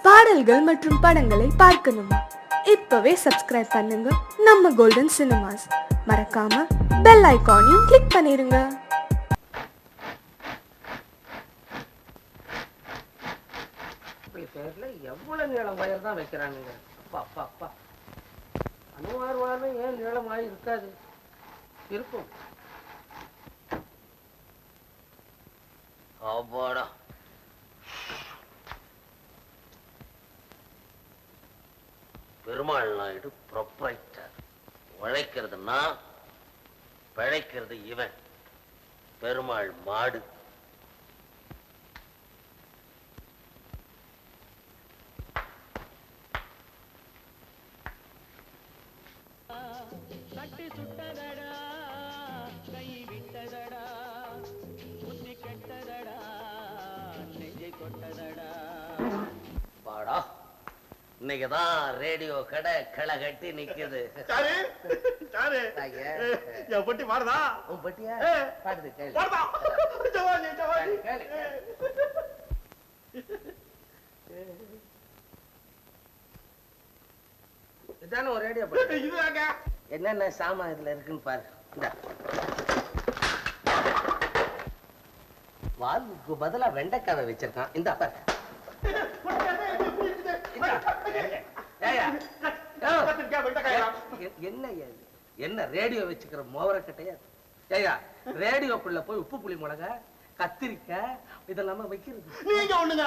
பாடல்கள் மற்றும் படங்களை பார்க்கணுமா? இப்பவே சப்ஸ்கிரைப் பண்ணுங்க நம்ம கோல்டன் சினிமாஸ். மறக்காம பெல் ஐகானையும் கிளிக் பண்ணிருங்க. எவ்வளவு நீளம் வயர் தான் வைக்கிறானுங்க. அப்பா அப்பா அப்பா, அனுவார்வாரம் ஏன் நீளமாய் இருக்காது? இருக்கும். அப்பாடா, பெருமாள் நாயுடு ப்ரொப்ரைட்டர். உழைக்கிறதுனா பிழைக்கிறது இவன். பெருமாள் மாடு. கட்டி சுட்டதடா, கை விட்டதடா, புத்தி கெட்டதடா, நெஞ்சை கொட்டதடா. பாடா, இன்னைக்குதான் ரேடியோ கடை களை கட்டி நிக்குது. என் பட்டி மாறுதா? உன் பட்டியா பாடுது கேளு. இதான ஒரு ரேடியோ பட்டி. என்னென்ன சாமான் இதுல இருக்குன்னு பாரு. வால்வுக்கு பதிலா வெண்டைக்காவை வச்சிருக்கான். இந்த பாரு. என்ன ரேடியோ வச்சுக்கிற மோவர கட்டையா? ஏயா, ரேடியோக்குள்ள போய் உப்பு புளி மிளகா கத்திரிக்காய் இதெல்லாம வைக்கிறது. நீங்க ஒண்ணுங்க,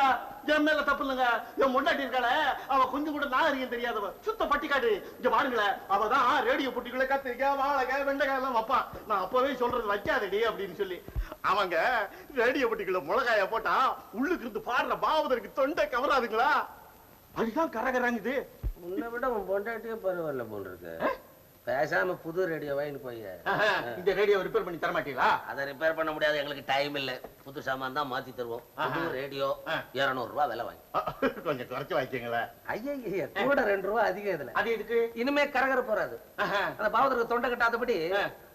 என் மேல தப்பு இல்லைங்க. என் முன்னாடி இருக்காள, அவ கொஞ்சம் கூட நாகரிகம் தெரியாதவ, சுத்த பட்டிக்காடு. இங்க பாருங்களேன், அவதான் ரேடியோ பொட்டிக்குள்ள கத்திரிக்காய் வாழைக்காய் வெண்டைக்காய் எல்லாம் வைப்பான். நான் அப்பவே சொல்றது வைக்காதடி அப்படின்னு சொல்லி. அவங்க ரேடியோ பொட்டிக்குள்ள மிளகாய போட்டா உள்ளுக்கு இருந்து பாடுற பாவதற்கு தொண்டை கவராதுங்களா? அதுதான் கரகராங்குது. உன்னை விட உன் பொண்டாட்டியே பரவாயில்ல போல் இருக்கு. பேசாம புது ரேடியோ வாங்கிட்டு போய் இந்த ரேடியோ ரிப்பேர் பண்ணி தர மாட்டீங்களா? அதை ரிப்பேர் பண்ண முடியாது, எங்களுக்கு டைம் இல்ல. புது சாமான் தான் மாத்தி தருவோம். புது ரேடியோ 200 ரூபாய் விலை வாங்கி. கொஞ்சம் குறைச்சு வாங்கிக்கீங்களா? ஐயா, கூட 2 ரூபாய் அதிகம் இதுல. அது எதுக்கு? இனிமே கரகர போறாது. அந்த பாவதற்கு தொண்டை கட்டாதபடி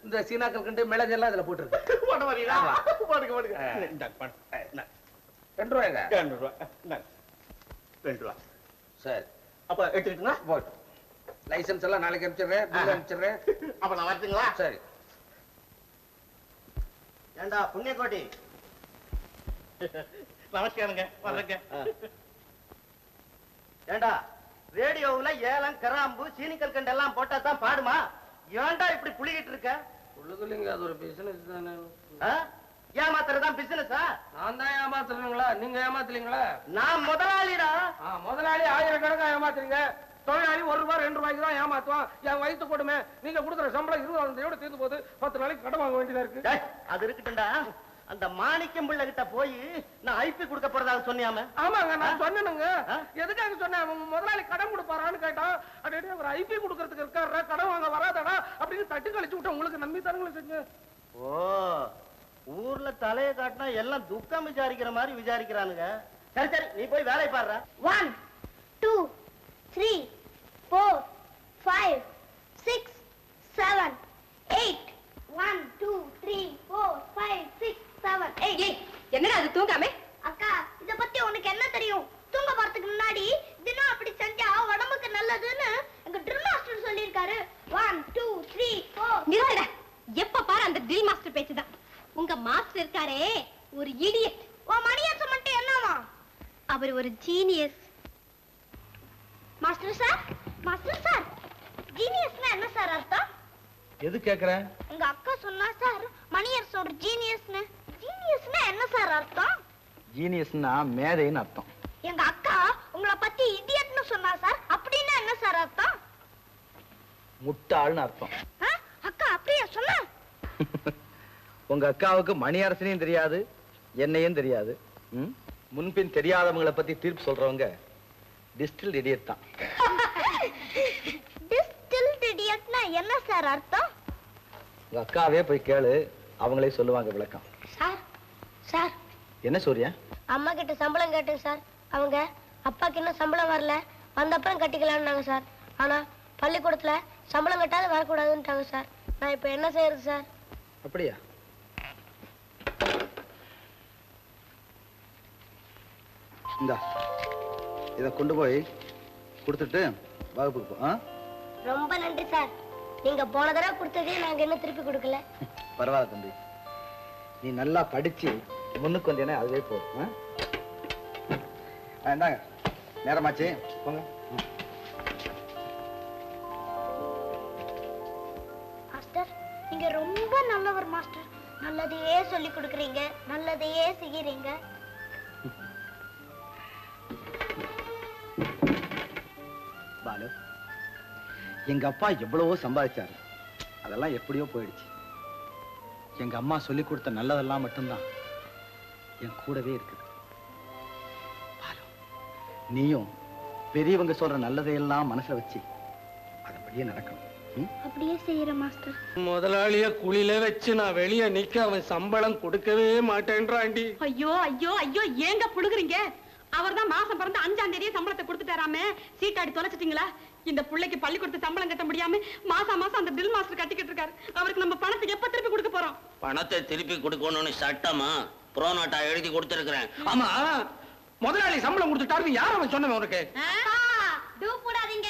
இந்த சீனாக்கள் கண்டு மிளகு எல்லாம் இதுல போட்டு இருக்கு. 2 ரூபாய்ங்க. 2 ரூபாய். சரி, அப்ப எடுத்துக்கிட்டுங்க. போட்டு லைசன்ஸ் எல்லாம் நாளைக்கு அனுப்பிச்சிடுறேன், பில் அனுப்பிச்சிடுறேன். அப்ப நான் வரட்டுங்களா? சரி. ஏண்டா புண்ணியக்கோட்டி, நமஸ்காரங்க, வர்றேங்க. ஏண்டா ரேடியோவுல ஏலம் கிராம்பு சீனிக்கல் கண்டு எல்லாம் போட்டா தான் பாடுமா? ஏண்டா இப்படி புளிகிட்டு இருக்க? உள்ளுக்குள்ளீங்க, அது ஒரு பிசினஸ் தானே. ஏமாத்துறதுதான் பிசினஸா? நான் தான் ஏமாத்துறீங்களா? நீங்க ஏமாத்துறீங்களா? நான் முதலாளிடா. முதலாளி ஆயிரக்கணக்கா ஏமாத்துறீங்க. தொழிலாளி 1 ரூபாய் 2 ரூபாய்க்கு தான் ஏமாத்துவான். என் வயிற்று கொடுமை. நீங்க கொடுக்குற சம்பளம் 20,000 தீர்ந்து போகுது. 10 நாளைக்கு கடன் வாங்க வேண்டியதா இருக்கு. அது இருக்கட்டும்டா. அந்த மாணிக்கம் பிள்ளை கிட்ட போய் நான் ஐபி கொடுக்க போறதா சொன்னியாம? ஆமாங்க, நான் சொன்னேனுங்க. எதுக்காக சொன்னேன்? முதலாளி கடன் கொடுப்பாரான்னு கேட்டான். அப்படியே அவர் ஐபி கொடுக்கறதுக்கு இருக்காரு, கடன் வாங்க வராதடா அப்படின்னு தட்டி கழிச்சு விட்டேன். உங்களுக்கு நம்பி தானுங்களே செஞ்சு. ஓ, ஊர்ல தலைய காட்டினா எல்லாம் துக்கம் விசாரிக்கிற மாதிரி விசாரிக்கிறானுங்க. சரி சரி, நீ போய் வேலை பாடுற. 1 2 3 4 5 6 7 8 1 2 3 4 5 6 7 8. என்னடா அது தூங்காமே? அக்கா, இத பத்தி உனக்கு என்ன தெரியும்? தூங்க போறதுக்கு முன்னாடி தினம் அப்படி செஞ்சா உடம்புக்கு நல்லதுன்னு எங்க ட்ரில் மாஸ்டர் சொல்லிருக்காரு. 1 2 3 4. நிறுத்துடா. எப்ப பாரு அந்த ட்ரில் மாஸ்டர் பேச்சுதான். உங்க மாஸ்டர் இருக்காரே, ஒரு இடியட். ஓ, மணியாசம் மட்டும் என்னவா? அவர் ஒரு ஜீனியஸ். மாஸ்டர் சார், ஜீனியஸ்னா என்ன சார் அர்த்தம்? எது கேக்குற? எங்க அக்கா சொன்னா சார், மணியர்ஸ் ஒரு ஜீனியஸ்னு. ஜீனியஸ்னா என்ன சார் அர்த்தம்? ஜீனியஸ்னா மேதைன்னு அர்த்தம். எங்க அக்கா உங்களை பத்தி இடியட்னு சொன்னா சார், அப்படின்னா என்ன சார் அர்த்தம்? முட்டாள்னு அர்த்தம். அக்கா அப்படியே சொன்னா? உங்க அக்காவுக்கு மணியரசனையும் தெரியாது, என்னையும் தெரியாது. முன்பின் தெரியாதவங்களை பத்தி தீர்ப்பு சொல்றவங்க டிஸ்டில்ட் இடியட் தான். டிஸ்டில்ட் இடியட்னா என்ன சார் அர்த்தம்? உங்க அக்காவே போய் கேளு, அவங்களே சொல்லுவாங்க விளக்கம். சார் என்ன சூர்யா? அம்மா கிட்ட சம்பளம் கேட்டேன் சார். அவங்க அப்பாக்கு இன்னும் சம்பளம் வரல, வந்தப்பறம் கட்டிக்கலாம்னாங்க சார். ஆனா பள்ளிக்கூடத்துல சம்பளம் கட்டாத வரக்கூடாதுன்னுட்டாங்க சார். நான் இப்ப என்ன செய்யறது சார்? அப்படியா? இந்தா இதை கொண்டு போய் கொடுத்துட்டு வகுப்புக்கு போ. ரொம்ப நன்றி சார். நீங்க போன தடவை கொடுத்ததே நாங்க இன்னும் திருப்பி கொடுக்கல. பரவாயில்ல தம்பி, நீ நல்லா படிச்சு முன்னுக்கு வந்தேனே அதுவே போதும். இந்தாங்க, நேரமாச்சு, போங்க. மாஸ்டர், நீங்க ரொம்ப நல்லவர் மாஸ்டர். நல்லதையே சொல்லி கொடுக்குறீங்க, நல்லதையே செய்யறீங்க. பாலு, எங்க அப்பா எவ்வளவோ சம்பாதிச்சாரு, அதெல்லாம் எப்படியோ போயிடுச்சு. எங்க அம்மா சொல்லி கொடுத்த நல்லதெல்லாம் மட்டும்தான் என் கூடவே இருக்குது. பாலு, நீயும் பெரியவங்க சொல்ற நல்லதையெல்லாம் மனசுல வச்சு அதன்படியே நடக்கணும். அப்படியே செய்யற மாஸ்டர். முதலாளிய குழியில வச்சு நான் வெளியே நிக்க அவன் சம்பளம் கொடுக்கவே மாட்டேன்றாண்டி. ஐயோ ஐயோ ஐயோ, ஏங்க புடுங்குறீங்க? அவர்தான் மாசம் பிறந்த 5ஆம் தேதியே சம்பளத்தை கொடுத்துட்டாராமே. சீட்டாடி தொலைச்சிட்டீங்களா? இந்த பிள்ளைக்கு பள்ளிக்கூடத்து சம்பளம் கட்ட முடியாம மாசம் அந்த டில் மாஸ்டர் கட்டிக்கிட்டு இருக்காரு. அவருக்கு நம்ம பணத்தை எப்ப திருப்பி கொடுக்க போறோம்? பணத்தை திருப்பி கொடுக்கணும்னு சட்டமா புரோனோட்டா எழுதி கொடுத்திருக்கிறேன். ஆமா, முதலாளி சம்பளம் கொடுத்துட்டாருன்னு யார் அவன் சொன்னவன் உனக்கு? போடாதீங்க.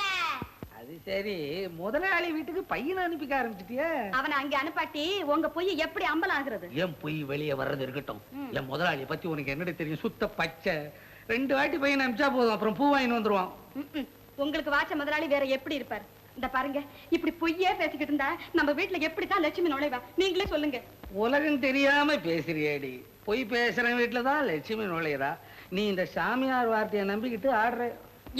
அது சரி, முதலாளி வீட்டுக்கு பையனை அனுப்பிக்க ஆரம்பிச்சிட்டியா? அவனை அங்க அனுப்பாட்டி உங்க பொய் எப்படி அம்பலம் ஆகுறது? என் பொய் வெளியே வர்றது இருக்கட்டும். என் முதலாளியை பத்தி உனக்கு என்னடி தெரியும்? சுத்த பச்சை. 2 வாட்டி பையனை அனுப்பிச்சா போதும், அப்புறம் பூ வாங்கின்னு வந்துருவான். உங்களுக்கு வாச்ச முதலாளி வேற எப்படி இருப்பாரு? இந்த பாருங்க, இப்படி பொய்யே பேசிக்கிட்டு இருந்தா நம்ம வீட்டுல எப்படித்தான் லட்சுமி நுழைவா? நீங்களே சொல்லுங்க. உலகம் தெரியாம பேசுறியேடி. பொய் பேசுற வீட்டுலதான் லட்சுமி நுழையிறா. நீ இந்த சாமியார் வார்த்தையை நம்பிக்கிட்டு ஆடுற.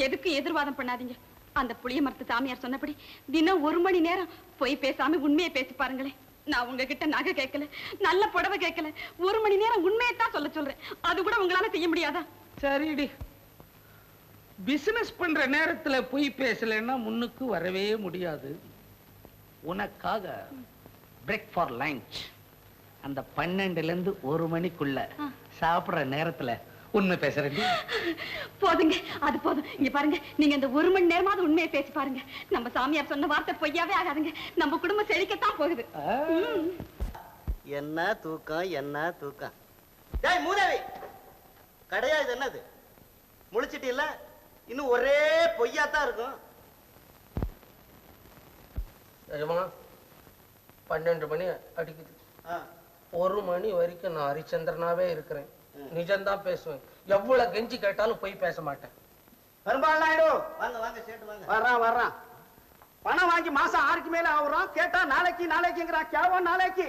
எதுக்கு எதிர்வாதம் பண்ணாதீங்க. அந்த புளிய மரத்து சாமியார் சொன்னபடி தினம் 1 மணி நேரம் பொய் பேசாம உண்மையை பேசி பாருங்களேன். நான் உங்ககிட்ட நகை கேட்கல, நல்ல புடவை கேட்கல, 1 மணி நேரம் உண்மையை தான் சொல்றேன். அது கூட உங்களால செய்ய முடியாதா? சரிடி, பிசினஸ் பண்ற நேரத்துல பொய் பேசலன்னா முன்னுக்கு வரவே முடியாது. உனக்காக பிரேக் ஃபார் லஞ்ச் அந்த 12ல இருந்து 1 மணிக்குள்ள சாப்பிடுற நேரத்துல உண்மை பேசுறேன். போதுங்க, அது போதும். இங்க பாருங்க, நீங்க இந்த 1 மணி நேரமாவது உண்மையை பேசி பாருங்க. நம்ம சாமியார் சொன்ன வார்த்தை பொய்யாவே ஆகாதுங்க. நம்ம குடும்பம் செழிக்கத்தான் போகுது. என்ன தூக்கம், என்ன தூக்கம். டேய் மூதேவி, கடையா இது என்னது? முழிச்சிட்டு இல்ல, இன்னும் ஒரே பொய்யாத்தான் இருக்கும். 12 மணி அடிக்குது. 1 மணி வரைக்கும் நான் ஹரிச்சந்திரனாவே இருக்கிறேன். நிஜம்தான் பேசுவேன். எவ்வளவு கெஞ்சி கேட்டாலும் போய் பேச மாட்டேன். பெரும்பாலும் நாயுடு, வாங்க வாங்க சேட்டு வாங்க. வர்றான். பணம் வாங்கி மாசம் 6க்கு மேல ஆகுறோம். கேட்டா நாளைக்குங்கிறான். கேவா நாளைக்கு.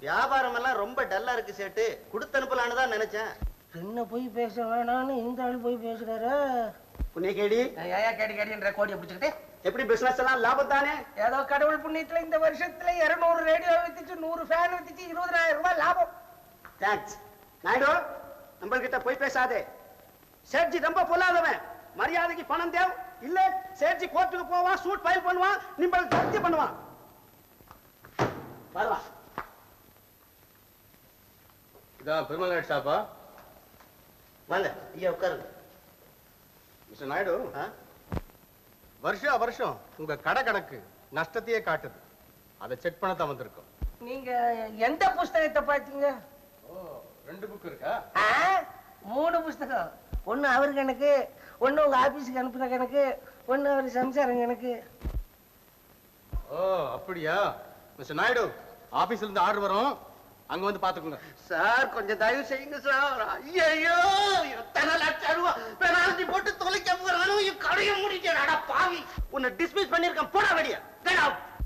வியாபாரம் எல்லாம் ரொம்ப டல்லா இருக்கு சேட்டு. கொடுத்து அனுப்பலான்னு தான் நினைச்சேன். என்ன போய் பேச வேணான்னு இந்த ஆள் போய் பேசுறாரு. புண்ணிய கேடி, ஏயா கேடின்ற கோடியை பிடிச்சுக்கிட்டு எப்படி பிசினஸ் எல்லாம் லாபம் தானே? ஏதோ கடவுள் புண்ணியத்துல இந்த வருஷத்துல 200 ரேடியோ வித்துச்சு, 100 ஃபேன் வித்துச்சு, 20,000 ரூபாய் லாபம். தேங்க்ஸ். நாயுடு, நம்மள்கிட்ட போய் பேசாதே. சேட்ஜி ரொம்ப பொல்லாதவன். மரியாதைக்கு பணம் தேவை இல்ல, சேட்ஜி கோர்ட்டுக்கு போவான், சூட் ஃபைல் பண்ணுவான், நிம்பல் ஜப்தி பண்ணுவான். வரலாம். இதான் பெருமாள் ஷாப்பா? வாங்க ஐயா, உட்காருங்க. மிஸ்டர் நாயுடு, வருஷா வருஷம் உங்க கடை கணக்கு நஷ்டத்தையே காட்டுது. அதை செக் பண்ண தான் வந்திருக்கோம். நீங்க எந்த புஸ்தகத்தை பாத்தீங்க? 2 புக் இருக்கா? 3 புஸ்தகம். ஒண்ணு அவர் கணக்கு, ஒண்ணு உங்க ஆபீஸுக்கு அனுப்புன கணக்கு, ஒண்ணு அவர் சம்சாரம் கணக்கு. ஓ அப்படியா? மிஸ்டர் நாயுடு, ஆபீஸ்ல இருந்து ஆர்டர் வரும், அங்க வந்து பாத்துக்கோங்க. சார் கொஞ்சம் தயவு செய்யுங்க சார். ஐயோ, எத்தனை லட்சம் ரூபாய் பெனால்டி போட்டு தொலைக்க போறானும். கடையை முடிச்சா பாவி. உன்னை டிஸ்மிஸ் பண்ணிருக்கேன். போடா வெளியே.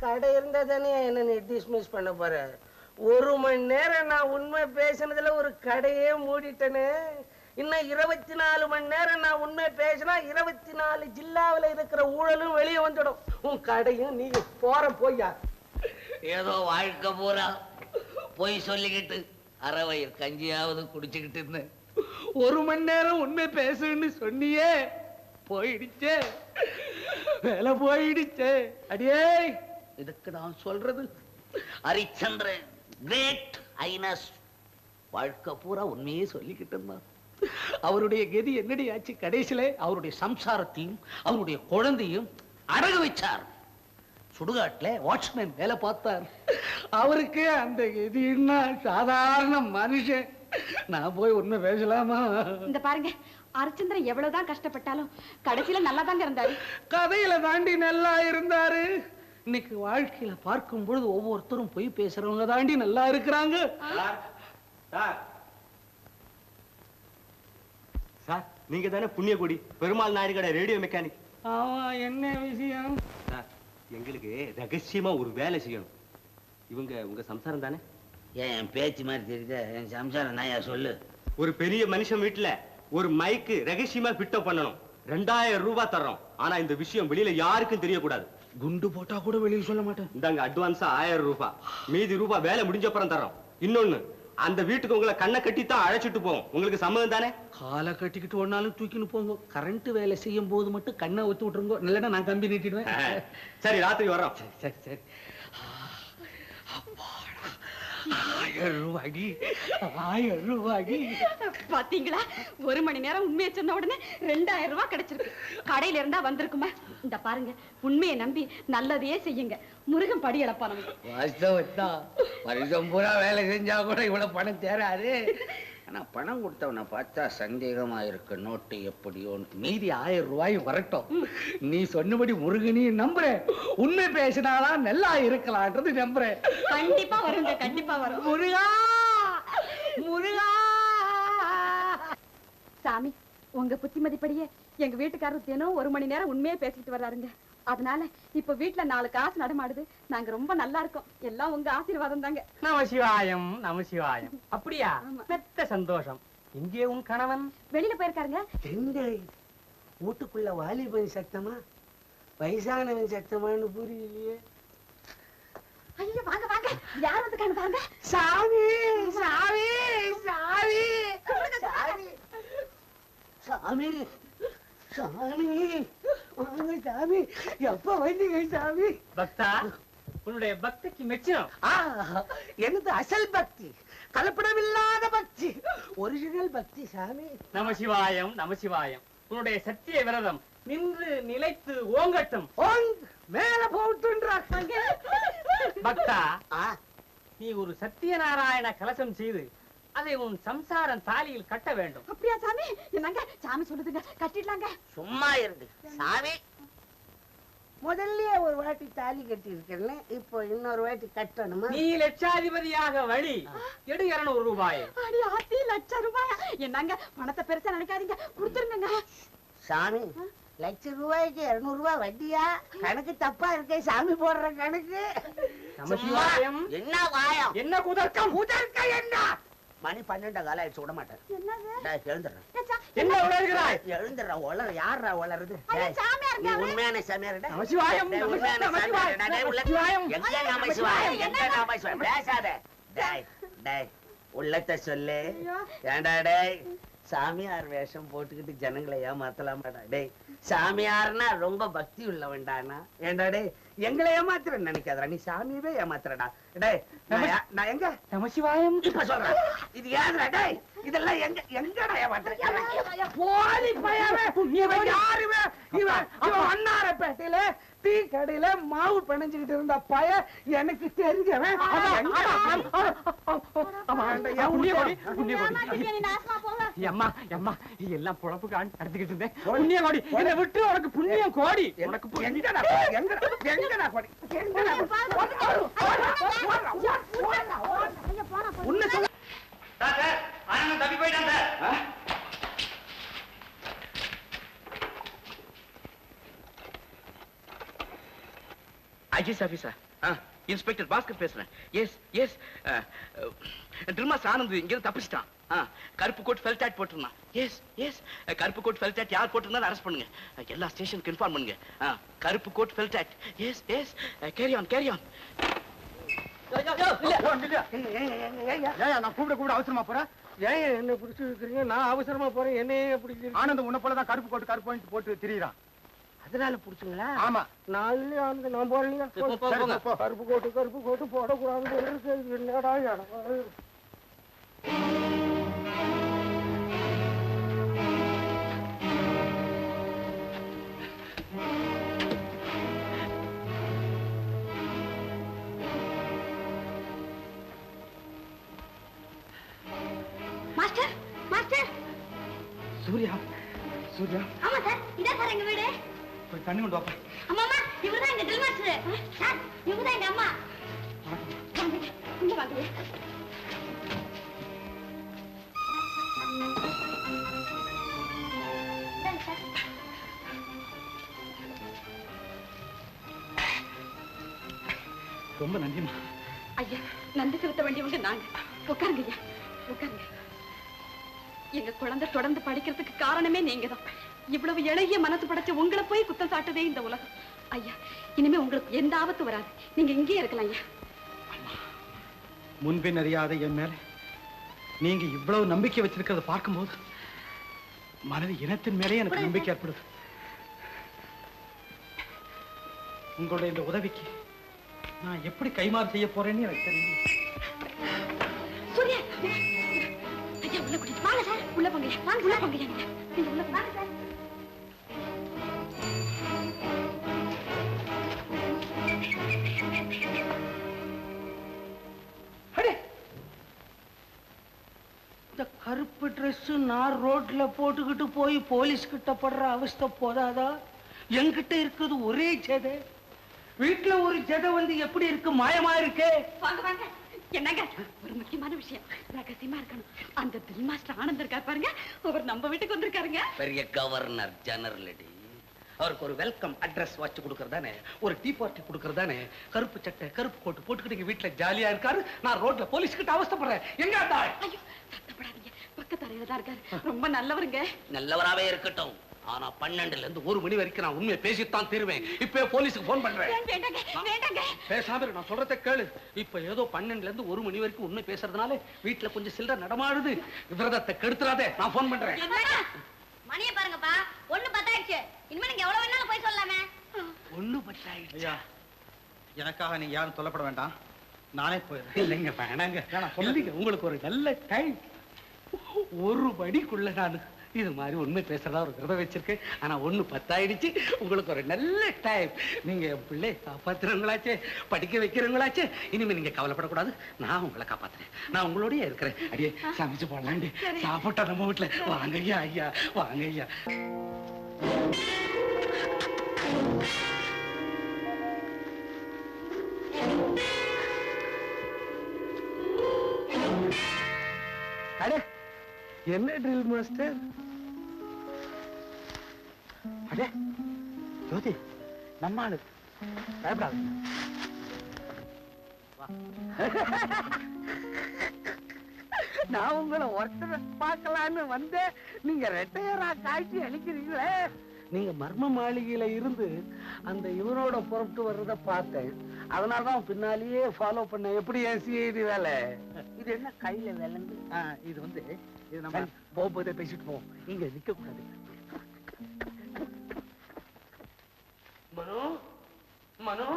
கடை இருந்தா தானே என்ன நீ டிஸ்மிஸ் பண்ண போற? 1 மணி நேரம் நான் உண்மை பேசினதுல ஒரு கடையே மூடிட்டேன்னு. இன்னும் 24 மணி நேரம் நான் உண்மை பேசினா 24 ஜில்லாவில் இருக்கிற ஊழலும் வெளியே வந்துடும். உன் கடையும் நீ போய்யா. ஏதோ வாழ்க்கை பூரா போய் சொல்லிக்கிட்டு அரை வயிறு கஞ்சியாவது குடிச்சுக்கிட்டு இருந்தேன். 1 மணி நேரம் உண்மை பேசுன்னு சொன்னியே, போயிடுச்சே, வேலை போயிடுச்சே. அடியே, இதுக்கு நான் சொல்றது ஹரிச்சந்திரன் கிரேட் ஐனஸ் வாழ்க்கை பூரா உண்மையே சொல்லிக்கிட்டு இருந்தான். அவருடைய கதி என்னடி ஆச்சு? கடைசியில அவருடைய சம்சாரத்தையும் அவருடைய குழந்தையும் அடகு வச்சார். சுடுகாட்டுல வாட்ச்மேன் வேலை பார்த்தார். அவருக்கு அந்த கதின்னா சாதாரண மனுஷன். நான் போய் உண்மை பேசலாமா? இந்த பாருங்க, அரிச்சந்திரன் எவ்வளவுதான் கஷ்டப்பட்டாலும் கடைசியில நல்லா தாங்க இருந்தாரு. கதையில தாண்டி நல்லா இருந்தாரு. இன்னைக்கு வாழ்க்கையில பார்க்கும் பொழுது ஒவ்வொருத்தரும் போய் பேசுறவங்க தாண்டி நல்லா இருக்கிறாங்க. சார் நீங்க தானே புண்ணியகுடி பெருமாள் நாயுடு கடை ரேடியோ மெக்கானிக்? ஆமா, என்ன விஷயம்? சார் எங்களுக்கு ரகசியமா ஒரு வேலை செய்யணும். இவங்க உங்க சம்சாரம் தானே? ஏன் என் பேச்சு மாதிரி தெரியுது? என் சம்சாரம் நாயா சொல்லு. ஒரு பெரிய மனுஷன் வீட்டுல ஒரு மைக்கு ரகசியமா ஃபிட் பண்ணணும். 2000 ரூபாய் தர்றோம். ஆனா இந்த விஷயம் வெளியில யாருக்கும் தெரியக்கூடாது. குண்டு போட்டா கூட வெளியில சொல்ல மாட்டேன். இந்தாங்க அட்வான்ஸா 1000 ரூபாய். மீதி ரூபாய் வேலை முடிஞ்ச அப்புறம் தர்றோம். இன்னொன்னு, அந்த வீட்டுக்கு உங்களை கண்ணை கட்டி தான் அழைச்சிட்டு போவோம். உங்களுக்கு சம்மதம் தானே? காலை கட்டிக்கிட்டு ஒன்னாலும் தூக்கின்னு போங்க. கரண்ட் வேலை செய்யும் போது மட்டும் கண்ணை ஒத்து விட்டுருங்க. இல்லைன்னா நான் கம்பி நீட்டிடுவேன். சரி, ராத்திரி வர்றோம். சரி சரி. 1000 ரூபாடி, 1000 ரூபாடி. பாத்தீங்களா, 1 மணி நேரம் உண்மையை சொன்ன உடனே 2000 ரூபாய் கிடைச்சிருக்கு. கடையில இருந்தா வந்திருக்குமா? இந்த பாருங்க, உண்மையை நம்பி நல்லதையே செய்யுங்க. முருகன் படி இழப்பான வாஸ்தவத்தான். வருஷம் பூரா வேலை செஞ்சா கூட இவ்வளவு பணம் தேராது. ஆனா பணம் கொடுத்தவனை பார்த்தா சந்தேகமா இருக்கு. நோட்டு எப்படியோன்னு. மீதி 1000 ரூபாயும் வரட்டும். நீ சொன்னபடி முருகனையும் நம்புறேன். உண்மை பேசினாதான் நல்லா இருக்கலான்றது நம்புறேன். கண்டிப்பா வருங்க, கண்டிப்பா வரும். முருகா, முருகா. சாமி, உங்க புத்திமதிப்படியே எங்க வீட்டுக்காரர் தினம் 1 மணி நேரம் உண்மையே பேசிட்டு வர்றாருங்க. அதனால இப்ப வீட்டுல 4 காசு நடமாடுது. நாங்க ரொம்ப நல்லா இருக்கோம். எல்லாம் உங்க ஆசீர்வாதம் தாங்க. நமசிவாயம், நமசிவாயம். அப்படியா? மெத்த சந்தோஷம். இங்கே உன் கணவன் வெளியில போயிருக்காருங்க. வீட்டுக்குள்ள வாலிபன் சத்தமா வயசானவன் சத்தமானு புரியலையே. ஐயோ, வாங்க வாங்க, யார் வந்து பாருங்க. சாமி சாமி சாமி சாமி சாமி சாமி வாங்க சாமி. எப்ப வந்தீங்க சாமி? பக்தா, உன்னுடைய பக்திக்கு மெச்சம். எனது அசல் பக்தி, கலப்படமில்லாத பக்தி, ஒரிஜினல் பக்தி சாமி. நமசிவாயம், நமசிவாயம். உன்னுடைய சத்திய விரதம் நின்று நிலைத்து ஓங்கட்டும். மேல போட்டுன்றாங்க. பக்தா, நீ ஒரு சத்தியநாராயண கலசம் செய்து அதை உன் சம்சாரம் தாலியில் கட்ட வேண்டும். அப்படியா சாமி? என்னங்க சாமி சொல்லுதுங்க, கட்டிடலாங்க. சும்மா இருந்து சாமி. முதல்ல ஒரு வாட்டி தாலி கட்டி இருக்கேன், இப்போ இன்னொரு வாட்டி கட்டணுமா? நீ லட்சாதிபதியாக வழி எடு 200 ரூபாய். அடி ஆத்தி, 1,00,000 ரூபாயா? என்னங்க பணத்தை பெருசா நினைக்காதீங்க, கொடுத்துருங்க. சாமி, 1,00,000 ரூபாய்க்கு 200 ரூபாய் வட்டியா? கணக்கு தப்பா இருக்கே சாமி, போடுற கணக்கு. நமசிவாயம். என்ன வாயம்? என்ன குதர்க்கம்? குதர்க்கம் என்ன? மணி 12 காலம் ஆயிடுச்சு, விட மாட்டேன். எழுந்துடுறேன். என்ன உளறுகிறாய்? எழுந்துடுறேன். உளறு யாரா உளருது? சாமியார் நீ உண்மையான சாமியார். நமசிவாயம், உண்மையான சாமியார். நமசிவாயம். எங்க நமசிவாயம், எங்க நமசிவாயம்? பேசாத. டேய் டேய், உள்ளத்தை சொல்லு. ஏண்டா டேய், சாமியார் வேஷம் போட்டுக்கிட்டு ஜனங்களை ஏமாத்தலாமாடா? டேய், சாமியார்னா ரொம்ப பக்தி உள்ளவன்டானா? ஏண்டா டேய், எங்களை ஏமாத்துறேன்னு நினைக்காதடா, நீ சாமியவே ஏமாத்துறடா. டேய், நான் எங்க நமசிவாயம். இப்ப சொல்றேன், இது ஏதுடா டேய்? இதெல்லாம் எங்கடா ஏமாத்துறேன்? போலி பையவே, இவன் யாருமே? இவன் அண்ணாரப்பேட்டையில டீ கடையில மாவு பிணைஞ்சுக்கிட்டு இருந்த பய எனக்கு தெரிஞ்சவன். அம்மா அம்மா, எல்லாம் பொழப்புக்கு நடத்திக்கிட்டு இருந்தேன். புண்ணிய கோடி, என்னை விட்டு உனக்கு புண்ணியம் கோடி. உனக்கு எங்கடா கோடி? உன்னை சொல்ல தப்பி போயிட்டான் சார். ஐஜிஎஸ் ஆபீஸா? இன்ஸ்பெக்டர் பாஸ்கர் பேசுறேன். எஸ் எஸ், ட்ரிமாஸ் ஆனந்த் இங்கிருந்து தப்பிச்சிட்டான். கருப்பு கோட் ஃபெல்ட் ஹேட் போட்டிருந்தான். எஸ் எஸ், கருப்பு கோட் ஃபெல்ட் ஹேட் யார் போட்டிருந்தாலும் அரெஸ்ட் பண்ணுங்க. எல்லா ஸ்டேஷனுக்கு இன்ஃபார்ம் பண்ணுங்க. கருப்பு coat felt hat. Yes yes, carry on carry on. நான் கூப்பிட அவசரமா போறேன். ஏன் என்ன பிடிச்சி இருக்கிறீங்க? நான் அவசரமா போறேன், என்னையே பிடிச்சி. ஆனந்த் உன்ன போலதான் கருப்பு கோட்டு கருப்பு போட்டு திரியிறான். அதனால பிடிச்சுங்களா? ஆமா. நான் ஆனந்த், நான் போறேன். கருப்பு கோட்டு போடக்கூடாது. என்னடா மாஸ்டர், மாஸ்டர். சூர்யா, சூர்யா ஆமா சார் இதான் சார் எங்க வீடு. போய் தண்ணி கொண்டு வாப்பா. அம்மா அம்மா இவர்தான் எங்க ட்ரில் மாஸ்டர். சார் இவர்தான் எங்க அம்மா. இங்க வாங்க. ரொம்ப நன்றிமா. ஐயா நன்றி செலுத்த வேண்டியவங்க நாங்க. உட்காருங்க ஐயா உட்காருங்க. எங்க குழந்தை தொடர்ந்து படிக்கிறதுக்கு காரணமே நீங்க தான். இவ்வளவு இளைய மனசு படைச்ச உங்களை போய் குத்தம் சாட்டுதே இந்த உலகம். ஐயா இனிமே உங்களுக்கு எந்த ஆபத்து வராது. நீங்க இங்கேயே இருக்கலாம் ஐயா. முன்பின் அறியாத என் மேல நீங்க இவ்வளவு நம்பிக்கை வச்சிருக்கிறத பார்க்கும்போது மனது இனத்தின் மேலே எனக்கு நம்பிக்கை ஏற்படுது. உங்களுடைய இந்த உதவிக்கு நான் எப்படி கைமாறு செய்ய போறேன்னு எனக்கு தெரியும். சூர்யா ஐயா உள்ள போங்க. வாங்க சார் உள்ள போங்க. வாங்க உள்ள போங்க. நீங்க உள்ள வாங்க சார். இந்த கருப்பு ட்ரெஸ் நான் ரோட்ல போட்டுக்கிட்டு போய் போலீஸ் கிட்ட படுற அவஸ்தை போதாதா? என்கிட்ட இருக்குது ஒரே ஜெதை. வீட்டுல ஒரு ஜெதை வந்து எப்படி இருக்கு? மாயமா இருக்கு. வாங்க வாங்க. என்னங்க ஒரு முக்கியமான விஷயம் ரகசியமா இருக்கணும். அந்த ட்ரில் மாஸ்டர் ஆனந்த் இருக்கார் பாருங்க, அவர் நம்ம வீட்டுக்கு வந்திருக்காருங்க. பெரிய கவர்னர் ஜெனரல். அவருக்கு ஒரு வெல்கம் அட்ரஸ் வச்சு கொடுக்கறதானே, ஒரு டீ பார்ட்டி கொடுக்கறதானே. கருப்பு சட்டை கருப்பு கோட்டு போட்டுக்கிட்டு வீட்டுல ஜாலியா இருக்காரு. நான் ரோட்ல போலீஸ் கிட்ட அவஸ்தைப்படுறேன். எங்க ஐயோ சத்தப்படாதீங்க. பக்கத்து அறையில தான் இருக்காரு. ரொம்ப நல்லவருங்க. நல்லவராவே இருக்கட்டும். ஆனா 12ல இருந்து 1 மணி வரைக்கும் நான் உண்மையை பேசித்தான் தீருவேன். இப்ப போலீஸுக்கு போன் பண்றேன். பேசாம நான் சொல்றதை கேளு. இப்ப ஏதோ 12ல இருந்து 1 மணி வரைக்கும் உண்மை பேசுறதுனால வீட்டுல கொஞ்சம் சில்லற நடமாடுது. விரதத்தை கெடுத்துறாதே. நான் போன் பண்றேன். மணியை பாருங்கப்பா. 1:10 ஆயிடுச்சு. இனிமே நீங்க எவ்வளவு வேணாலும் போய் சொல்லலாமே. 1:10 ஆயிடுச்சு. ஐயா எனக்காக நீங்க யாரும் சொல்லப்பட வேண்டாம். நானே போயிடுறேன். இல்லைங்க வேணாங்க. சொல்லுங்க. உங்களுக்கு ஒரு நல்ல டைம். 1 மணிக்குள்ள நான் இது மாதிரி உண்மை பேசுறதா ஒரு விரதம் வச்சிருக்கேன். ஆனா 1:10 ஆயிடுச்சு. உங்களுக்கு ஒரு நல்ல டைம். நீங்க என் பிள்ளை காப்பாத்துறவங்களாச்சே, படிக்க வைக்கிறவங்களாச்சே. இனிமே நீங்க கவலைப்படக்கூடாது. நான் உங்களை காப்பாத்துறேன். நான் உங்களோடய இருக்கிறேன். அடியே சமைச்சு போடலாண்டி. சாப்பிட்டா நம்ம வீட்டுல. வாங்க ஐயா. ஐயா வாங்க ஐயா. அடே என்ன ட்ரில் மாஸ்டர்? அடே ஜோதி நம்ம ஆளு. பயப்படாது. நான் உங்களை ஒருத்தரை பார்க்கலான்னு வந்தேன். நீங்க ரெட்டையரா காட்சி அளிக்கிறீங்களே. நீங்க மர்ம மாளிகையில இருந்து அந்த இவனோட புறப்பட்டு வர்றத பார்த்தேன். அதனாலதான் பின்னாலேயே ஃபாலோ பண்ண. எப்படி சிஐடி வேலை? இது என்ன கையில விளங்கு? இது வந்து இது நம்ம போகும்போதே பேசிட்டு போவோம். இங்க நிக்க கூடாது. மனோ மனோ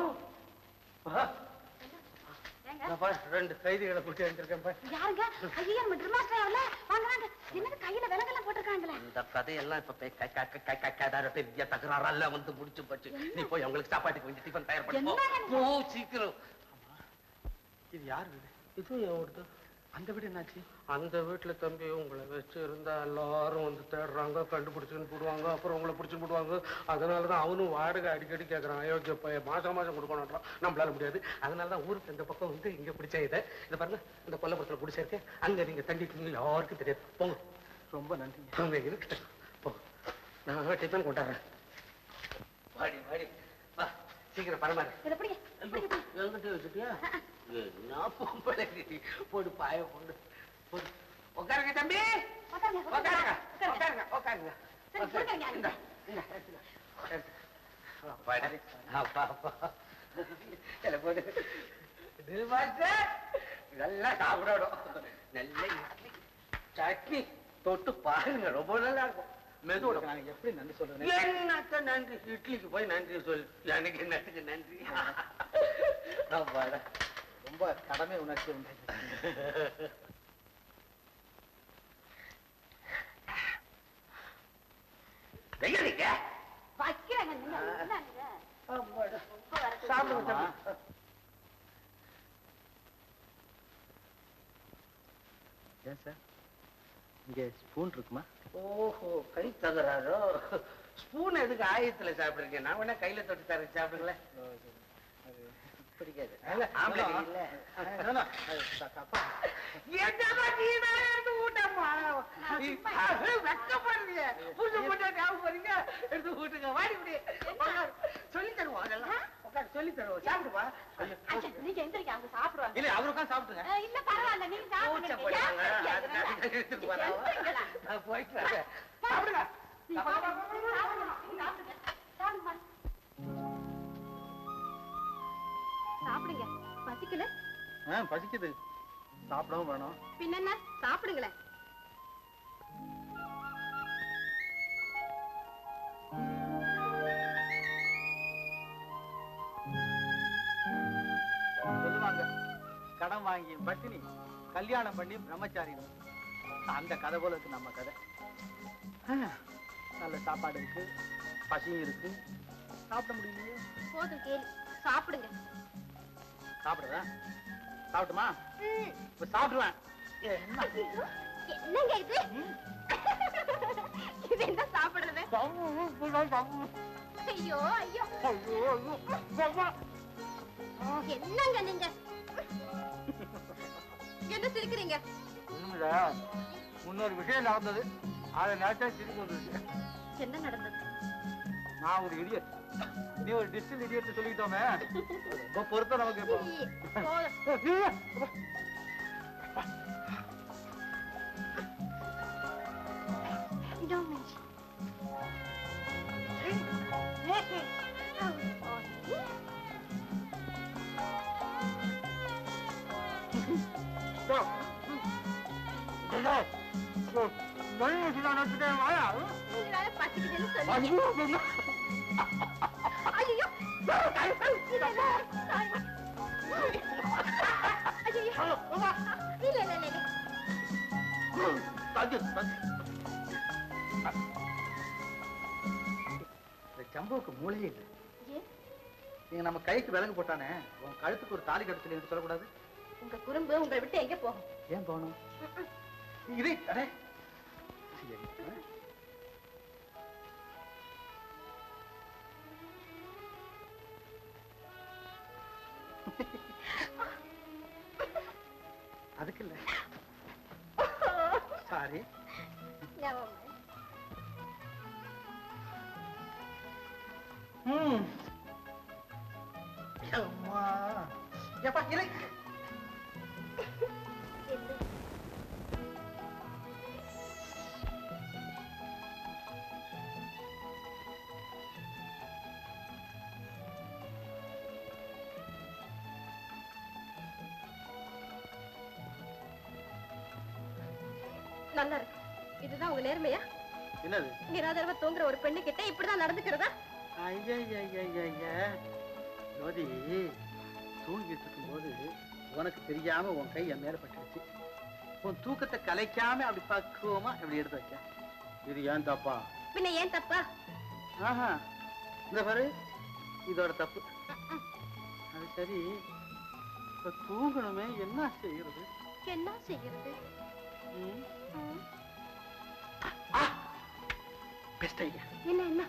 ரெண்டு கைதிகளை கூட்டி வந்திருக்கேன். யாருங்க? ஐயா நம்ம ட்ரில் மாஸ்டர் வரல. வாங்க வாங்க. என்னது கையில விலங்கெல்லாம் போட்டுருக்காங்களே? இந்த கதையெல்லாம் இப்ப பெரிய தகராறெல்லாம் வந்து முடிச்சு போச்சு. நீ போய் அவங்களுக்கு சாப்பாட்டுக்கு கொஞ்சம் டிஃபன் தயார் பண்ணி போ சீக்கிரம். இது யார் வீடு? இது எவ்வளவு? அந்த வீடு என்னாச்சு? அந்த வீட்டுல தம்பி உங்களை வச்சு இருந்தா எல்லாரும் வந்து தேடுறாங்க, கண்டுபிடிச்சுன்னு போடுவாங்க, அப்புறம் உங்களை பிடிச்சு போடுவாங்க. அதனாலதான் அவனும் வாடகை அடிக்கடி கேட்கறான். அயோக்கிய பையன் மாசம் மாசம் கொடுக்கணும்ன்றான். நம்மளால முடியாது. அதனாலதான் ஊருக்கு இந்த பக்கம் வந்து இங்க பிடிச்ச இதை பாருங்க, இந்த கொல்லப்புறத்துல பிடிச்சிருக்கேன். அங்க நீங்க தண்டிட்டீங்க, யாருக்கும் தெரியாது. போங்க. ரொம்ப நன்றி. அங்க இருக்கு. போங்க. நான் டிஃபன் கொண்டாடுறேன். வாடி வாடி வா சீக்கிரம் பரமாறு. என்கிட்ட வச்சுட்டியா? போடு பாய போடு போடு. உட்காருங்க தம்பி. உட்காருங்க உட்காருங்க உட்காருங்க. நல்லா சாப்பிடணும். நல்ல இட்லி சட்னி தொட்டு பாருங்க. ரொம்ப நல்லா இருக்கும். மெதுவோட நாங்க எப்படி நன்றி சொல்றேன்? என்னத்த நன்றி? இட்லிக்கு போய் நன்றி சொல்லு. எனக்கு என்னத்துக்கு நன்றி? ரொம்ப கடமை உணர்ச்சி உண்டு. ஏன் சார் இங்க ஸ்பூன் இருக்குமா? ஓஹோ, கை தகராறோ? ஸ்பூன் எதுக்கு ஆயத்துல சாப்பிடுறீங்க? நான் வேணா கையில தொட்டு தர சாப்பிடுங்களேன். பிடிக்காது. ஆம்பளை கை இல்ல. என்னமா நீ தான் எடுத்து ஊட்டமா? வெக்கப்படுறீங்க. புதுசு போட்டா ஞாபகம் போறீங்க. எடுத்து ஊட்டுங்க. வாடி இப்படி. சொல்லி தருவோம் அதெல்லாம். உட்காந்து சொல்லி தருவோம். சாப்பிடுவா. நீங்க எந்திரிக்க, அவங்க சாப்பிடுவாங்க. இல்ல அவருக்கா சாப்பிடுங்க. இல்ல பரவாயில்ல, நீங்க சாப்பிடுங்க. எடுத்துட்டு போறாங்க. போயிட்டு வாங்க. சாப்பிடுங்க. சாப்பிடுங்க. பசிக்கல? பசிக்குது, சாப்பிடவும் வேணும். பின்ன சாப்பிடுங்களேன். சொல்லுவாங்க, கடன் வாங்கி பட்டினி, கல்யாணம் பண்ணி பிரம்மச்சாரி. அந்த கதை போல இருக்கு நம்ம கதை. நல்ல சாப்பாடு இருக்கு, பசியும் இருக்கு, சாப்பிட முடியலையே. போதும் கேளு, சாப்பிடுங்க. சாப்பிடுறா? சாப்பிட்டுமா? இப்ப சாப்பிடுவேன். என்னங்க இது? இது என்ன சாப்பிடுறது? ஐயோ ஐயோ என்னங்க நீங்க என்ன சிரிக்கிறீங்க? முன்னொரு விஷயம் நடந்தது, அதை நினைச்சா சிரிப்பு வந்துருச்சு. என்ன நடந்தது? நான் ஒரு இடியட், நீ ஒரு டிஸ்டில் இடியட் சொல்லிட்டோமே, ரொம்ப பொறுத்த நமக்கு. ஜம்புவுக்கு மூளையே இல்லை. நீங்க நம்ம கைக்கு விலங்கு போட்டானே, உன் கழுத்துக்கு ஒரு தாலி கட்டத்துல என்று சொல்லக்கூடாது. உங்க குறும்பு உங்களை விட்டு எங்க போகும்? ஏன் போகணும்? இது அடே அதுக்கு இல்ல, சாரி. எப்பா இரு. நல்லா இருக்கு. இதுதான் உங்க நேர்மையா? என்னது? நிராதரவா தூங்குற ஒரு பெண்ணு கிட்ட இப்படிதான் நடந்துக்கிறதா? ஜோதி, தூங்கிட்டு இருக்கும் போது உனக்கு தெரியாம உன் கை என் மேல பட்டுருச்சு. உன் தூக்கத்தை கலைக்காம அப்படி பக்குவமா இப்படி எடுத்து வச்ச. இது ஏன் தப்பா? பின்ன ஏன் தப்பா? ஆஹா, இந்த பாரு, இதோட தப்பு. அது சரி, இப்ப தூங்கணுமே, என்ன செய்யறது? என்ன செய்யறது? Best idea. என்ன என்ன?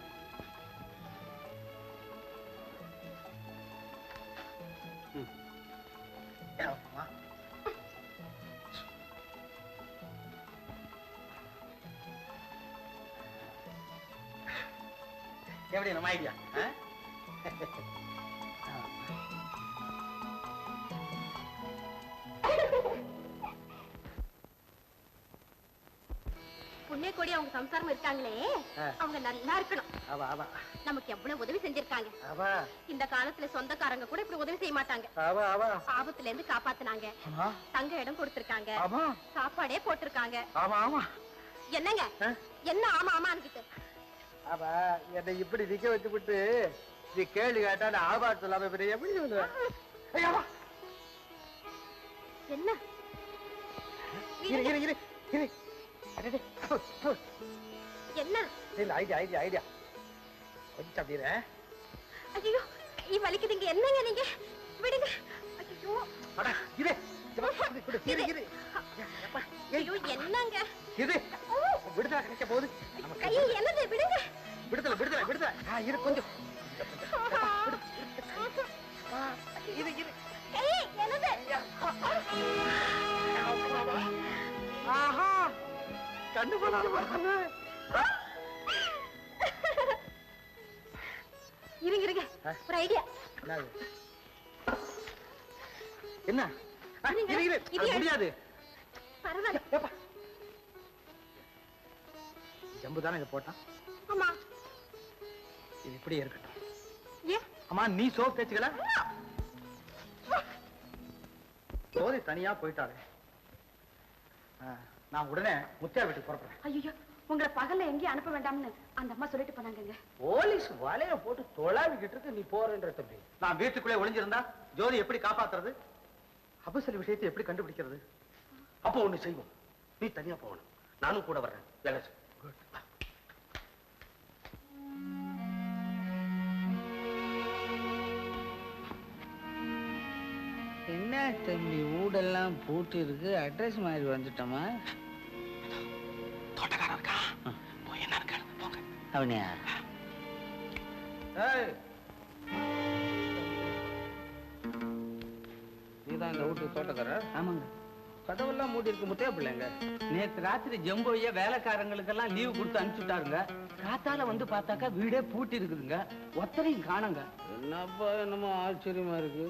எப்படி நம்ம ஐடியா? புண்ணிய கோடி அவங்க சம்சாரம் இருக்காங்களே, அவங்க நல்லா இருக்கணும். நமக்கு எவ்வளவு உதவி செஞ்சிருக்காங்க. இந்த காலத்துல சொந்தக்காரங்க கூட இப்படி உதவி செய்ய மாட்டாங்க. ஆபத்துல இருந்து காப்பாத்தினாங்க, தங்க இடம் கொடுத்திருக்காங்க, சாப்பாடே போட்டிருக்காங்க. என்னங்க என்ன ஆமா ஆமா அன்கிட்ட என்னை இப்படி நிக்க வச்சு விட்டு நீ கேள்வி கேட்டா நான் ஆபாட் சொல்லாம எப்படி சொல்லுவேன்? என்ன என்ன ஐடியா ஐடியா கொஞ்சம் அப்படியே. ஐயோ கை வலிக்குதுங்க. என்னங்க நீங்க விடுங்க. ஐயோ இது ஐயோ என்னங்க இது விடுதலை கிடைக்க போகுது. ஐயோ என்னது விடுங்க. விடுதலை. இரு கொஞ்சம். இது ஏய் என்னது? ஆஹா கண்டு போனாலும் இருங்க ஒரு ஐடியா. என்ன முடியாது. பரவாயில்ல. ஜம்பு தானே இதை போட்டான். ஆமா. இது இப்படியே இருக்கட்டும். ஏன்? அம்மா நீ சோப் தேய்ச்சுக்கல. சோதி தனியா போயிட்டாரு. நான் உடனே முத்தியா வீட்டுக்கு புறப்படுறேன். ஐயோ உங்களை பகல்ல எங்கேயும் அனுப்ப வேண்டாம்னு அந்த அம்மா சொல்லிட்டு போனாங்க. போலீஸ் வலைய போட்டு தொலாவிக்கிட்டு இருக்கு, நீ போறேன்ற தம்பி. நான் வீட்டுக்குள்ளே ஒளிஞ்சிருந்தா ஜோதி எப்படி காப்பாத்துறது? அபசல் விஷயத்தை எப்படி கண்டுபிடிக்கிறது? அப்போ ஒண்ணு செய்வோம், நீ தனியா போகணும், நானும் கூட வர்றேன். என்ன தம்பி வீடெல்லாம் பூட்டு இருக்கு, அட்ரஸ் மாதிரி வந்துட்டோமா? தோட்டக்காரன் இருக்கான், போய் என்ன இருக்கான்னு போங்க. அவனியா? நீதான் இந்த வீட்டு தோட்டக்காரர்? ஆமாங்க. கதவெல்லாம் மூடி இருக்கு, முத்தையா பிள்ளைங்க. நேத்து ராத்திரி ஜம்போய வேலைக்காரங்களுக்கெல்லாம் லீவு கொடுத்து அனுப்பிச்சுட்டாருங்க. காத்தால வந்து பார்த்தாக்கா வீடே பூட்டி இருக்குதுங்க, ஒத்தரையும் காணுங்க. என்னப்பா என்னமோ ஆச்சரியமா இருக்கு.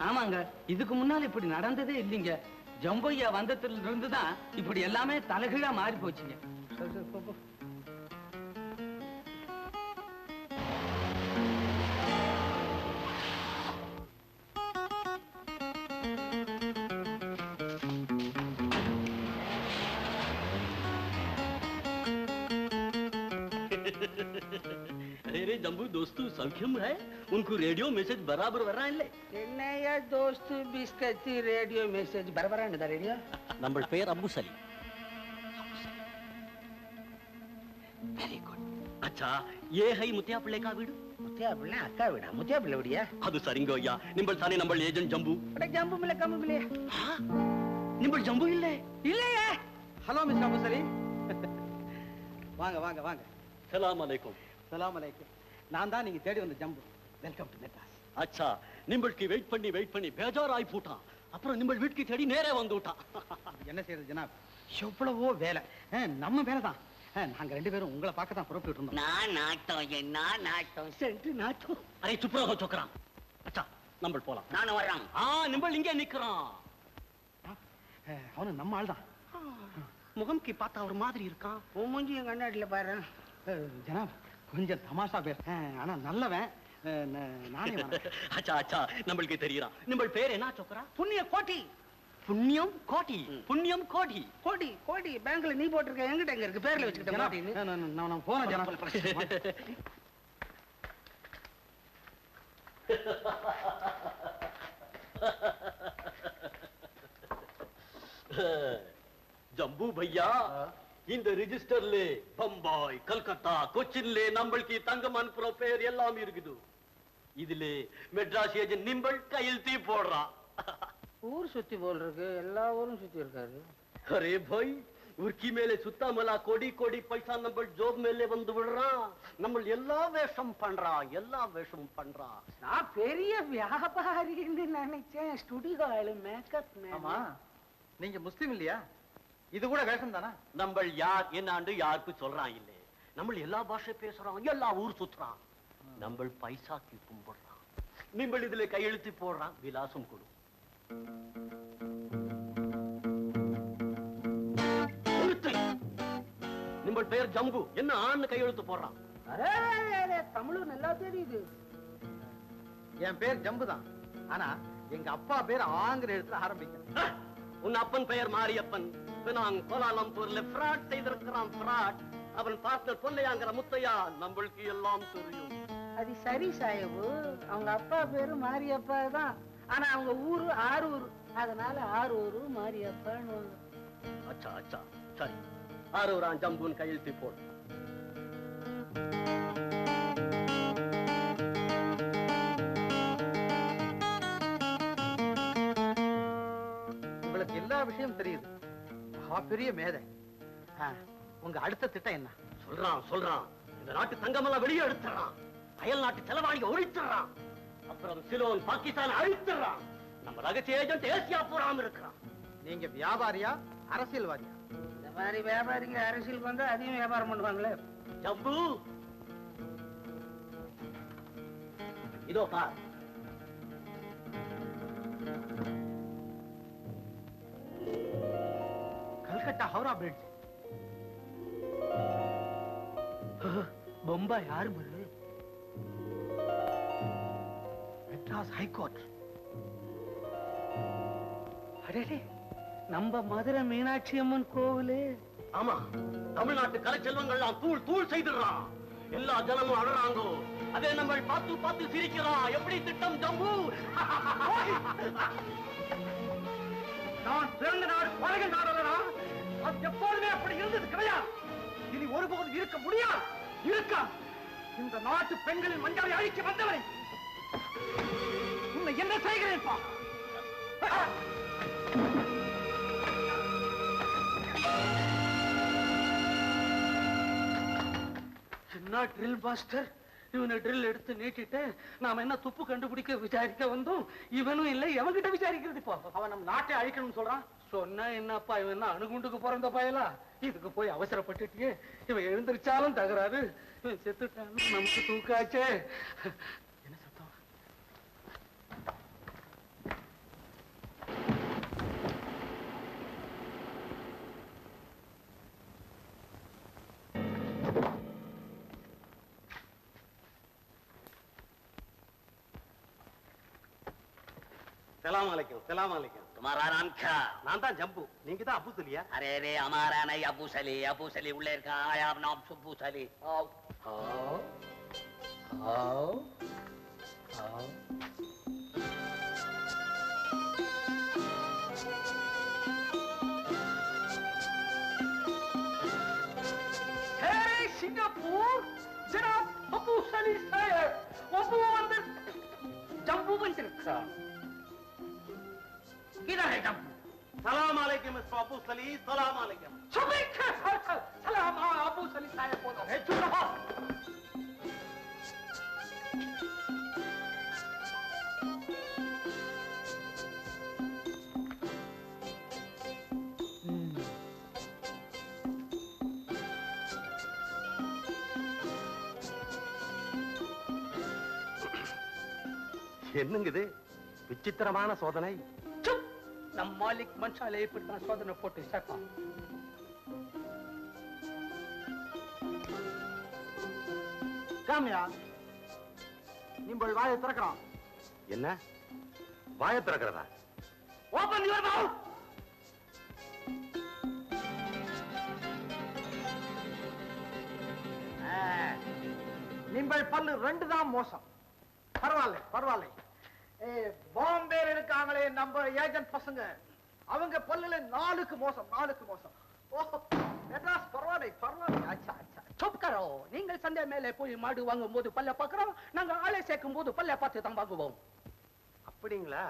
ஆமாங்க, இதுக்கு முன்னால இப்படி நடந்ததே இல்லைங்க. ஜம்போய்யா வந்ததுல இருந்துதான் இப்படி எல்லாமே தலைகீழா மாறி போச்சுங்க. சரி சரி போ. अरे जम्बू दोस्तू सौख्यम है, उनको रेडियो मैसेज बराबर वर रहा है. என்னையா தோஸ்து பிஸ்கட் ரேடியோ மெசேஜ் பரபராண்டா ரேடியோ. नंबर पेर अबू सली. Very good. अच्छा ये है मुतिया पिल्ले का वीड. முத்தியா பிள்ளை அக்கா வீடா? முத்தியா பிள்ளை வீடியா? ಅದು ಸರಿಂಗೋಯ್ಯ ನಿಂಬಲ್ ತಾನೇ ನಂಬಲ್ ಏಜೆಂಟ್ ಜಂಬು. ஜம்பு பிள்ளை கம்பு பிள்ளையா? ನಿಂಬಲ್ ಜಂಬು ಇಲ್ಲೇ இல்லையா? Hello mister Abusali. வாங்க வாங்க வாங்க. ಸಲಾಮ್ ಅಲೈಕುಂ. சலாம் அலைக்கும். நான் தான் நீங்க தேடி வந்த ஜம்பு. Welcome to Madras. अच्छा நிம்பளுக்கு வெயிட் பண்ணி பேஜார் ஆயி போட்டான். அப்புறம் நிம்பள் வீட்டுக்கு தேடி நேரே வந்து விட்டான். என்ன செய்யறது ஜனாப், எவ்வளவோ வேலை. நம்ம வேலை தான். நாங்க ரெண்டு பேரும் உங்களை பார்க்க தான் புறப்பட்டு இருந்தோம். நான் நாட்டம் என்ன நாட்டம் சென்று நாட்டம். அரே சுப்ரா சொக்கறான். अच्छा நிம்பள் போலாம். நான் வர்றேன். நிம்பள் இங்கே நிக்கறான். அவனு நம்ம ஆள் தான். முகம்க்கு பார்த்தா ஒரு மாதிரி இருக்கான். உன் மூஞ்சி என் கண்ணாடியில பாரு. ஜனாப் கொஞ்சம் தமாஷா பேர், ஆனா நல்லவன். நானே வரேன். अच्छा अच्छा நம்மளுக்கு தெரியுறான். நிம்பள் பேர் என்ன சொக்கறா? புண்ணிய கோட்டி. புண்ணியம் கோட்டி. புண்ணியம் கோட்டி. கோடி கோடி பேங்க்ல நீ போட்டிருக்க, எங்கிட்ட எங்க இருக்கு? பேர்ல வச்சுக்கிட்ட கோட்டின்னு. நான் போறேன் ஜனாப். ஜம்பு பையா, இந்த ரிஜிஸ்டர்ல பம்பாய், கல்கத்தா, கொச்சின்ல நம்மளுக்கு தங்கம் அனுப்புற பேர் எல்லாம் இருக்குது. இதுல மெட்ராஸ் ஏஜென்ட் நிம்பள் கையெழுத்தி போடுறா. ஊர் சுத்தி போல் இருக்கு, எல்லா ஊரும் சுத்தி இருக்காரு. அரே பாய், உர்க்கி மேலே சுத்தாமலா கோடி கோடி பைசா நம்ம ஜோப் மேலே வந்து விடுறான். நம்ம எல்லா வேஷம் பண்றான். நான் பெரிய வியாபாரின்னு நினைச்சேன். ஸ்டுடியோ ஆளு, மேக்கப் ஆமா, நீங்க முஸ்லீம் இல்லையா? இது கூட வேஷம் தானா? நம்ம யார் என்னாண்டு யாருக்கு சொல்றான் இல்ல. நம்ம எல்லா பாஷை பேசுறான், எல்லா ஊர் சுத்துறான். நம்ம பைசாக்கு கும்பிடுறான். நீங்கள் இதுல கையெழுத்து போடுறான், விலாசம் கொடு. நம்ம பெயர் ஜம்பு, என்ன ஆண் கையெழுத்து போடுறான். தமிழ் நல்லா தெரியுது. என் பேர் ஜம்பு தான், ஆனா எங்க அப்பா பேர் ஆங்கிற எழுத்துல ஆரம்பிக்க. உன் அப்பன் பெயர் மாரியப்பன். கோலாலம்பூர்ல ஃப்ராட் செய்திருக்கிறான். ஃப்ராட். அவன் பார்ட்னர் பொல்லையாங்கிற முத்தையா. நம்மளுக்கு எல்லாம் தெரியும். அது சரி சாயபு, அவங்க அப்பா பேரு மாரியப்பா தான், ஆனா அவங்க ஊரு ஆரூர், அதனால ஆரூரு மாரியப்பான்னு. அச்சா அச்சா சரி, ஆரூரான் ஜம்புன் கையெழுத்து போடு. உங்களுக்கு எல்லா விஷயம் தெரியுது, பெரிய மேதை. உங்க அடுத்த திட்டம் என்ன? சொல்றான். இந்த நாட்டு தங்கமெல்லாம் வெளியே எடுத்துறான். அயல் நாட்டு செலவாணியை ஒழித்துறான். அப்புறம் சிலோன் பாகிஸ்தான் அழித்துறான். நம்ம ரகசிய ஏஜென்ட் ஏசியா போறாம இருக்கிறான். நீங்க வியாபாரியா அரசியல்வாதியா? இந்த மாதிரி வியாபாரிங்க அரசியலுக்கு வந்து அதிகம் வியாபாரம் பண்ணுவாங்களே. ஜம்பு இதோ பார். கல்கட்டா ஹவுரா பிரிட்ஜ். பொம்பாய் ஆர்மர். மெட்ராஸ் ஹைகோர்ட். அடே, நம்ம மதுரை மீனாட்சி அம்மன் கோவிலே. ஆமா, தமிழ்நாட்டு கலை செல்வங்கள்லாம் தூள் தூள் செய்துறான். எல்லா ஜனமும் அழறாங்க. அதே நம்ம பார்த்து பார்த்து சிரிக்கிறான். எப்படி திட்டம் ஜம்பு? நான் பிறந்த நாடு பழக நாடலனா? அது எப்போதுமே அப்படி இருந்தது கிடையாது. இனி ஒருபோதும் இருக்க முடியாது. இருக்க இந்த நாட்டு பெண்களின் மஞ்சளை அழிக்க வந்தவரை உன்னை என்ன செய்கிறேன் பா? என்ன ட்ரில் மாஸ்டர், இவனை ட்ரில் எடுத்து நீட்டிட்டு நாம என்ன துப்பு கண்டுபிடிக்க விசாரிக்க வந்தோம். இவனும் இல்லை, எவன்கிட்ட விசாரிக்கிறது? இப்போ அவன் நம் நாட்டை அழிக்கணும்னு சொல்றான். சொன்னா என்னப்பா, இவன் என்ன அணுகுண்டுக்கு பிறந்த பயலா? இதுக்கு போய் அவசரப்பட்டுட்டியே. இவன் எழுந்திருச்சாலும் தகராறு, இவன் செத்துட்டான்னு நமக்கு தூக்காச்சே. என்ன சத்தம்? சலாம் அலைக்கும். சலாம் அலைக்கும். तुम्हारा नाम क्या? நான் தான் ஜம்பு. நீங்க தான் அபு சலியா? अरे रे हमारा नहीं अबू सली उल्ले का आया नाम सुब्बू सली. आओ आओ आओ. Hey Singapore, जनाब अबू सली साहब, अबू अंदर जम्बू வந்திருக்கிறார். किधर है जम्बू? சலாம் அலைக்கும் மிஸ்டர் அபு சலி. சலாம் அலைக்கும். सलाम अबू सली साहब बोलो. ए चुप रहो. என்னங்க இது விசித்திரமான சோதனை? நம் மாலிக் மன்சாலே இப்படித்தான் சோதனை போட்டு சேர்ப்பான். காமியா, நீங்கள் வாயை திறக்கிறான். என்ன வாயை திறக்கிறதா? Open your mouth. நீங்கள் பல்லு 2 தான் மோசம். பரவாயில்லை. பாம்பே இருக்காங்களே நம்ம ஏஜென்ட் பசங்க, அவங்க பல்லுல 4க்கு மோசம். ஓஹோ, மெட்ராஸ் பரவாயில்லை. அச்சா. சுப் கரோ. நீங்கள் சந்தை மேலே போய் மாடு வாங்கும் போது பல்ல பார்க்கிறோம், நாங்க ஆளை சேர்க்கும் போது பல்ல பார்த்து தான் வாங்குவோம். அப்படிங்களா?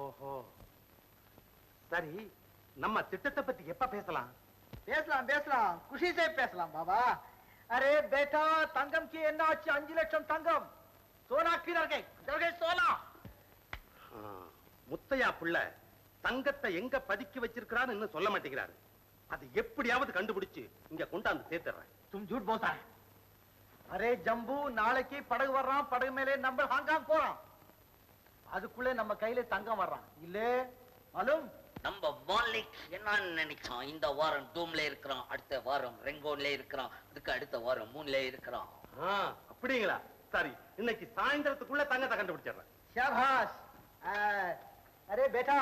ஓஹோ, சரி. நம்ம திட்டத்தை பத்தி எப்ப பேசலாம்? பேசலாம். குஷி से பேசலாம் பாபா. அரே பேட்டா, தங்கம் की என்ன ஆச்சு? 5 லட்சம் தங்கம். சோனா கிதர் கே சோனா. முத்தையா புள்ள தங்கத்தை எங்க பதுக்கி வச்சிருக்கிறான்னு இன்னும் சொல்ல மாட்டேங்கிறாரு. அது எப்படியாவது கண்டுபிடிச்சு இங்க கொண்டாந்து சேர்த்துறேன். तुम झूठ बोलता है. அரே ஜம்பு, நாளைக்கு படகு வர்றான். படகு மேலே நம்ம ஹாங்காங் போறோம். அதுக்குள்ளே நம்ம கையில தங்கம் வர்றான். இல்ல மாலும்? நம்ம மாலிக் என்ன நினைச்சான்? இந்த வாரம் டூம்ல இருக்கிறான், அடுத்த வாரம் ரெங்கோன்ல இருக்கிறான், அதுக்கு அடுத்த வாரம் மூன்ல இருக்கிறான். அப்படிங்களா? சரி, இன்னைக்கு சாயந்தரத்துக்குள்ள தங்கத்தை கண்டுபிடிச்சிடுறேன். ஷாபாஷ். அரே பேட்டா,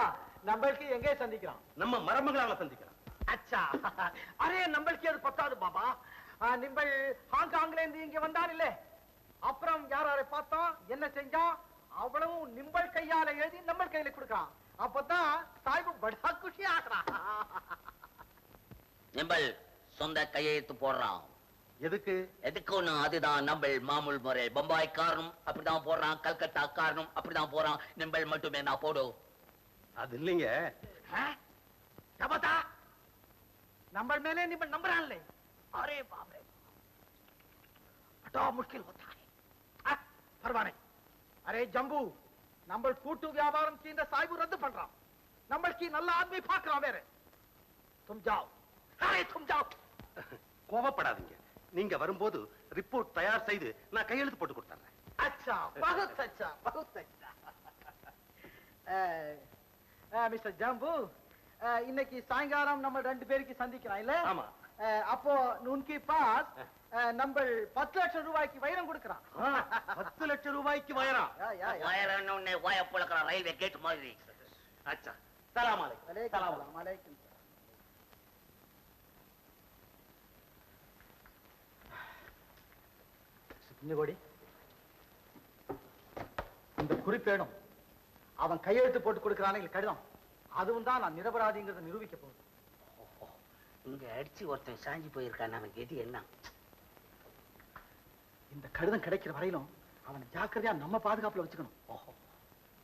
நம்மளுக்கு எங்கே சந்திக்கிறான்? நம்ம மரமங்களால சந்திக்கிறோம். அச்சா. அரே நம்மளுக்கு அது பத்தாது பாபா. நிம்பள் ஹாங்காங்ல இருந்து இங்க வந்தார் இல்ல, அப்புறம் யாரை பார்த்தா என்ன செஞ்சா அவ்வளவும் நிம்பள் கையால எழுதி நம்ம கையில கொடுக்கான். அப்பதான் சாய்பு படா குஷி ஆகிறான். நிம்பல் சொந்த கையெழுத்து போடுறான். எதுக்குன்னு அதுதான் நம்ம மாமூல் முறை. பம்பாய் காரணம் அப்படிதான் போடுறான், கல்கத்தா காரணம் அப்படிதான் போறான். நிம்பல் மட்டுமே நான் போடு. அது இல்லைங்க. நம்ம மேலே निम्बल नंबरानले अरे बाप रे बड़ा मुश्किल होता है परवाने अरे जंबू நம்ம கூட்டு வியாபாரம் இந்த சாய்பு ரத்து பண்றான் நம்மளுக்கு நல்ல ஆத்மி பார்க்கறான் வேற तुम जाओ अरे तुम जाओ கோபப்படாதீங்க நீங்க வரும்போது ரிப்போர்ட் தயார் செய்து நான் கையெழுத்து போட்டு கொடுத்துறேன் अच्छा बहुत अच्छा बहुत अच्छा மிஸ்டர் ஜம்பு இன்னைக்கு சாயங்காலம் நம்ம ரெண்டு பேருக்கு சந்திக்கிறோம் இல்ல ஆமா அப்போ உன்கி பாஸ் நம்ம 10 லட்சம் ரூபாய்க்கு வைரம் கொடுக்கறான் 10 லட்சம் ரூபாய்க்கு வைரம் வயரன்னு வாய புழக்கிற ரயில்வே கேட் மாதிரி அச்சா சலாம் அலைக்கும் சலாம் அலைக்கும் சின்னகோடி இந்த குறிப்பேடும் அவன் கையெழுத்து போட்டு கொடுக்கறானே கடிதம் அதுவும் தான் நான் நிரபராதிங்கிறத நிரூபிக்க போகுது இங்க அடிச்சு ஒருத்தன் சாஞ்சி போயிருக்கான் அவன் கெதி என்ன இந்த கடிதம் கிடைக்கிற வரையிலும் அவனை ஜாக்கிரதையா நம்ம பாதுகாப்புல வச்சுக்கணும்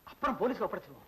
அப்புறம் போலீஸ்ல ஒப்படைச்சிருவோம்